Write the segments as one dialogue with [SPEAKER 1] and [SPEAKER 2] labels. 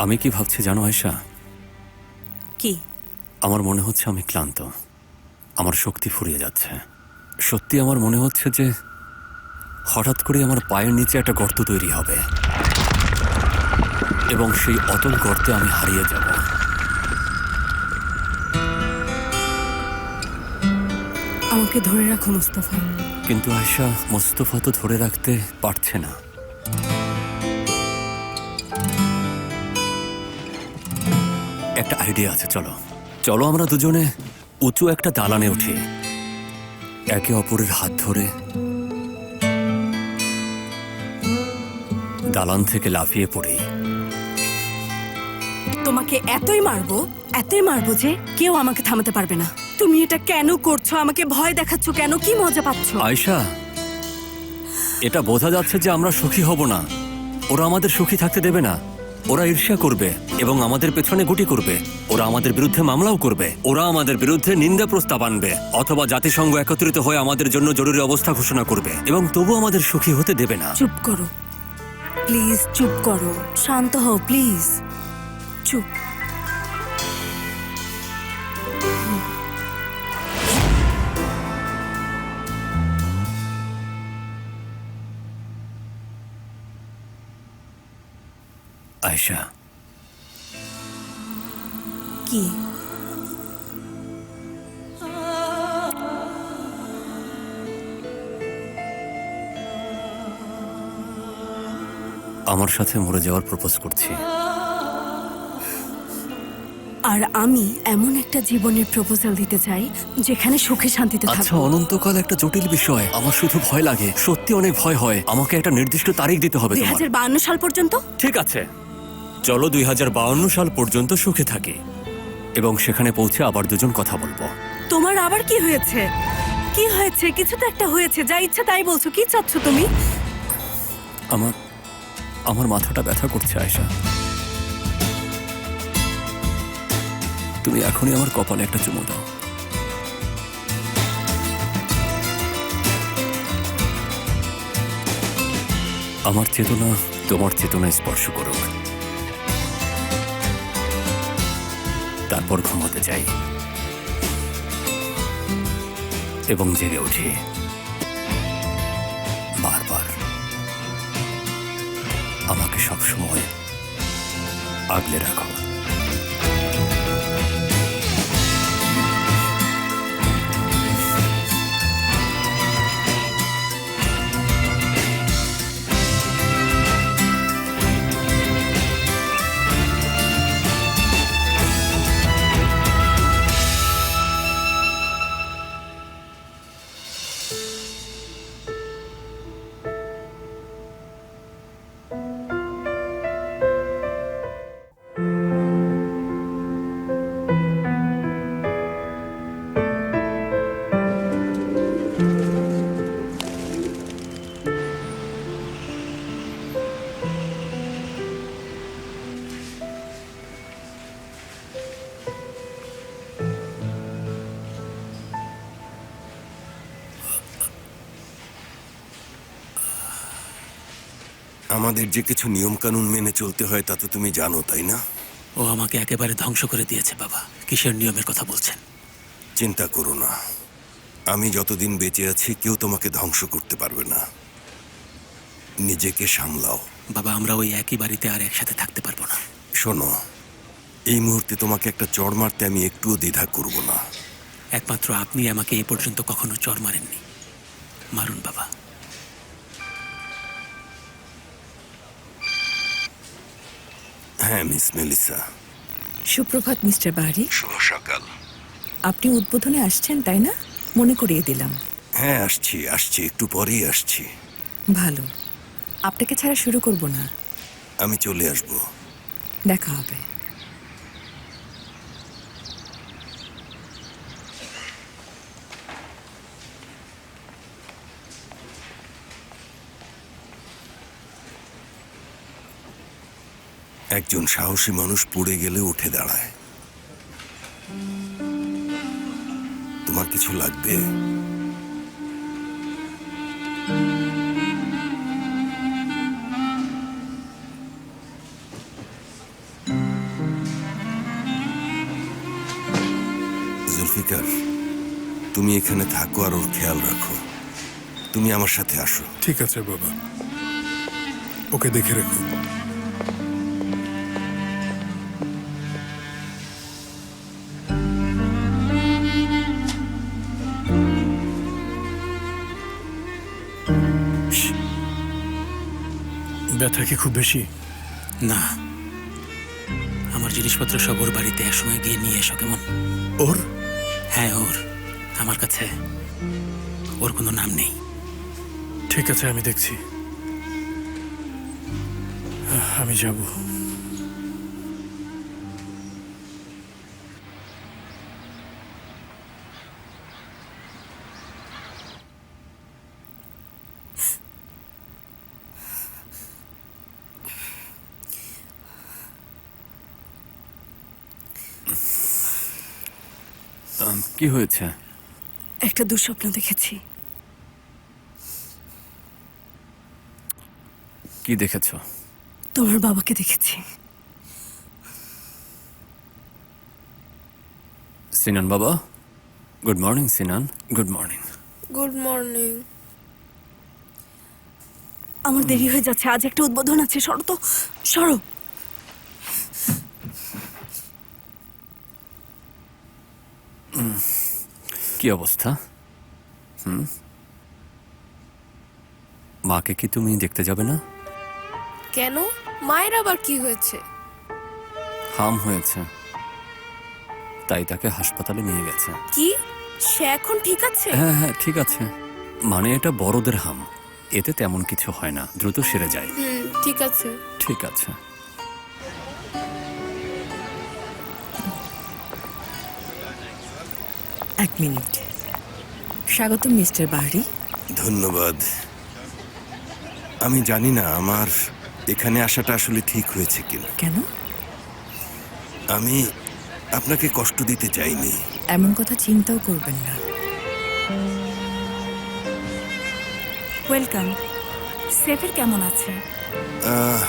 [SPEAKER 1] আমি কি ভাবছি জানো আয়েশা?
[SPEAKER 2] কি?
[SPEAKER 1] আমার মনে হচ্ছে আমি ক্লান্ত, আমার শক্তি ফুরিয়ে যাচ্ছে। সত্যি আমার মনে হচ্ছে যে হঠাৎ করে আমার পায়ের নিচে একটা গর্ত তৈরি হবে এবং সেই অতল গর্তে আমি হারিয়ে যাব।
[SPEAKER 2] আমাকে ধরে রাখো মুস্তাফা।
[SPEAKER 1] কিন্তু আয়েশা, মোস্তফা তো ধরে রাখতে পারছে না। একটা আইডিয়া আছে, চলো চলো আমরা দুজনে উঁচু একটা দালানে উঠি, একে অপরের হাত ধরে দালান থেকে লাফিয়ে পড়ি।
[SPEAKER 2] তোমাকে এতই মারবো যে কেউ আমাকে থামাতে পারবে না। তুমি এটা কেন করছো? আমাকে ভয় দেখাচ্ছ কেন? কি মজা পাচ্ছ?
[SPEAKER 1] আয়েশা, এটা বোঝা যাচ্ছে যে আমরা সুখী হব না। ওরা আমাদের সুখী থাকতে দেবে না। ওরা ঈর্ষা করবে এবং আমাদের পেছনে গুটি করবে। ওরা আমাদের বিরুদ্ধে মামলাও করবে। ওরা আমাদের বিরুদ্ধে নিন্দা প্রস্তাব আনবে, অথবা জাতিসংঘ একত্রিত হয়ে আমাদের জন্য জরুরি অবস্থা ঘোষণা করবে এবং তবু আমাদের সুখী হতে দেবে না।
[SPEAKER 2] চুপ করো প্লিজ, চুপ করো, শান্ত হও প্লিজ, চুপ।
[SPEAKER 1] আয়েশা,
[SPEAKER 2] কি?
[SPEAKER 1] আমার সাথে মরে যাওয়ার প্রপোজ করছি।
[SPEAKER 2] আর আমি এমন একটা জীবনের প্রপোজাল দিতে চাই যেখানে সুখে শান্তিতে
[SPEAKER 1] আচ্ছা,
[SPEAKER 2] থাকবো।
[SPEAKER 1] অনন্তকাল একটা জটিল বিষয়। আমার শুধু ভয় লাগে, সত্যি অনেক ভয় হয়। আমাকে একটা নির্দিষ্ট তারিখ দিতে হবে তোমার।
[SPEAKER 2] 2052 সাল পর্যন্ত?
[SPEAKER 1] ঠিক আছে, চলো 2052 সাল পর্যন্ত সুখে থাকি এবং সেখানে পৌঁছে আবার দুজন কথা বলবো।
[SPEAKER 2] তোমার আবার কি হয়েছে? কি হয়েছে? কিছু তো একটা হয়েছে। যা ইচ্ছা তাই বলছো। কি চাচ্ছ তুমি?
[SPEAKER 1] আমার মাথাটা ব্যথা করছে আয়েশা। তুমি এখনই আমার কপালে একটা চুমু দাও। আমার চেতনা তোমার চেতনায় স্পর্শ করুক, তারপর ঘুমাতে যাই এবং জেগে উঠি বারবার। আমাকে সবসময় আগলে রাখো।
[SPEAKER 3] আমাদের যে কিছু নিয়ম কানুন মেনে চলতে হয় তা তো তুমি জানো, তাই না?
[SPEAKER 4] ও আমাকে একেবারে ধ্বংস করে দিয়েছে বাবা। কিসের নিয়মের কথা বলছেন?
[SPEAKER 3] চিন্তা করো না, আমি যতদিন বেঁচে আছি কেউ তোমাকে ধ্বংস করতে পারবে না। নিজেকে সামলাও
[SPEAKER 4] বাবা, আমরা ওই একই বাড়িতে আর একসাথে থাকতে পারবো না।
[SPEAKER 3] শোনো, এই মুহূর্তে তোমাকে একটা চড় মারতে আমি একটুও দ্বিধা করব না।
[SPEAKER 4] একমাত্র আপনি আমাকে এই পর্যন্ত কখনো চড় মারেননি। মারুন বাবা।
[SPEAKER 3] হ্যাঁ মিস মেলিসা।
[SPEAKER 5] সুপ্রভাত মিস্টার বাহারি।
[SPEAKER 3] শুভ সকাল।
[SPEAKER 5] আপনি উদ্বোধনে আসছেন তাই না? মনে করিয়ে দিলাম।
[SPEAKER 3] হ্যাঁ আসছি, একটু পরেই আসছি।
[SPEAKER 5] ভালো, আপনাকে ছাড়া শুরু করব না।
[SPEAKER 3] আমি চলে আসবো।
[SPEAKER 5] দেখা হবে।
[SPEAKER 3] একজন সাহসী মানুষ পড়ে গেলে উঠে দাঁড়ায়। তোমার কিছু লাগবে? জুলফিকার, তুমি এখানে থাকো আর ওর খেয়াল রাখো। তুমি আমার সাথে আসো।
[SPEAKER 6] ঠিক আছে বাবা, ওকে দেখে রেখো।
[SPEAKER 4] ব্যথা কি খুব বেশি? না, আমার জিনিসপত্র সব ওর বাড়িতে একসময় গিয়ে নিয়ে এসো, কেমন?
[SPEAKER 6] ওর
[SPEAKER 4] হ্যাঁ, ওর। আমার কাছে ওর কোনো নাম নেই।
[SPEAKER 6] ঠিক আছে, আমি দেখছি। আমি যাব।
[SPEAKER 1] কি হয়েছে?
[SPEAKER 2] একটা দুঃস্বপ্ন দেখেছি।
[SPEAKER 1] কি দেখেছো?
[SPEAKER 2] তোমার বাবাকে দেখেছি।
[SPEAKER 1] সিনান বাবা, গুড মর্নিং। সিনান, গুড মর্নিং।
[SPEAKER 7] Good morning.
[SPEAKER 2] আমার দেরি হয়ে যাচ্ছে, আজ একটা উদ্বোধন আছে। সরো তো, সরো।
[SPEAKER 1] কি অবস্থা? মাকে কি তুমি দেখতে যাবে না?
[SPEAKER 7] কেন? মায়ের আবার কি হয়েছে?
[SPEAKER 1] হাম হয়েছে, তাই তাকে হাসপাতালে নিয়ে গেছে।
[SPEAKER 7] কি? সে এখন ঠিক আছে?
[SPEAKER 1] হ্যাঁ হ্যাঁ, ঠিক আছে। মানে এটা বড়দের হাম, এতে তেমন কিছু হয় না, দ্রুত সেরে যায়।
[SPEAKER 7] ঠিক আছে।
[SPEAKER 1] ঠিক আছে।
[SPEAKER 5] এক মিনিট। স্বাগত মিস্টার বাহারি।
[SPEAKER 3] ধন্যবাদ। আমি জানি না আমার এখানে আসাটা আসলে ঠিক হয়েছে কিনা।
[SPEAKER 5] কেন?
[SPEAKER 3] আমি আপনাকে কষ্ট দিতে চাইনি।
[SPEAKER 5] এমন কথা চিন্তাও করবেন না।
[SPEAKER 2] ওয়েলকাম। সেফের কেমন আছে?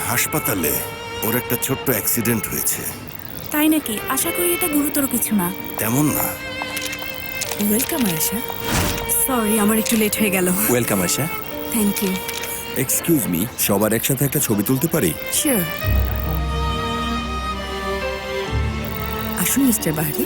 [SPEAKER 3] হাসপাতালে ওর একটা ছোট্ট অ্যাক্সিডেন্ট হয়েছে।
[SPEAKER 2] তাই নাকি? আশা করি এটা গুরুতর কিছু না।
[SPEAKER 3] তেমন না।
[SPEAKER 5] ওয়েলকাম আয়েশা।
[SPEAKER 2] সরি, আমার একটু লেট হয়ে গেল।
[SPEAKER 8] Welcome Asha.
[SPEAKER 2] Thank you.
[SPEAKER 8] Excuse me, সবার একসাথে একটা ছবি তুলতে পারি?
[SPEAKER 2] শিওর।
[SPEAKER 5] আসুন mister Bahari.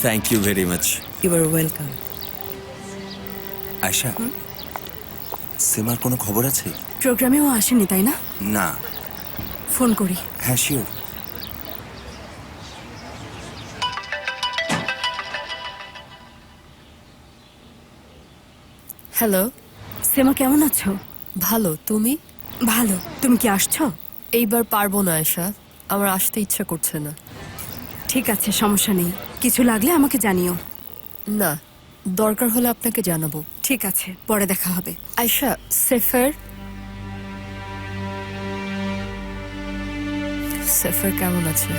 [SPEAKER 8] Thank you very much.
[SPEAKER 5] You are welcome.
[SPEAKER 8] Ayesha, সিমার কোনো খবর আছে?
[SPEAKER 2] প্রোগ্রামেও আসেনি তাই না?
[SPEAKER 8] না।
[SPEAKER 2] ফোন করি।
[SPEAKER 8] হ্যাঁ, শিওর।
[SPEAKER 7] হ্যালো।
[SPEAKER 2] সেমা কেমন আছো?
[SPEAKER 7] ভালো, তুমি?
[SPEAKER 2] ভালো। তুমি কি আসছো?
[SPEAKER 7] এইবার পারবো না আয়শা, আমার আসতে ইচ্ছা করছে না।
[SPEAKER 2] ঠিক আছে, সমস্যা নেই। কিছু লাগলে আমাকে জানিও।
[SPEAKER 7] না, দরকার হলে আপনাকে জানাবো।
[SPEAKER 2] ঠিক আছে, পরে দেখা হবে।
[SPEAKER 7] আয়শা, সেফের সেফের কেমন আছে?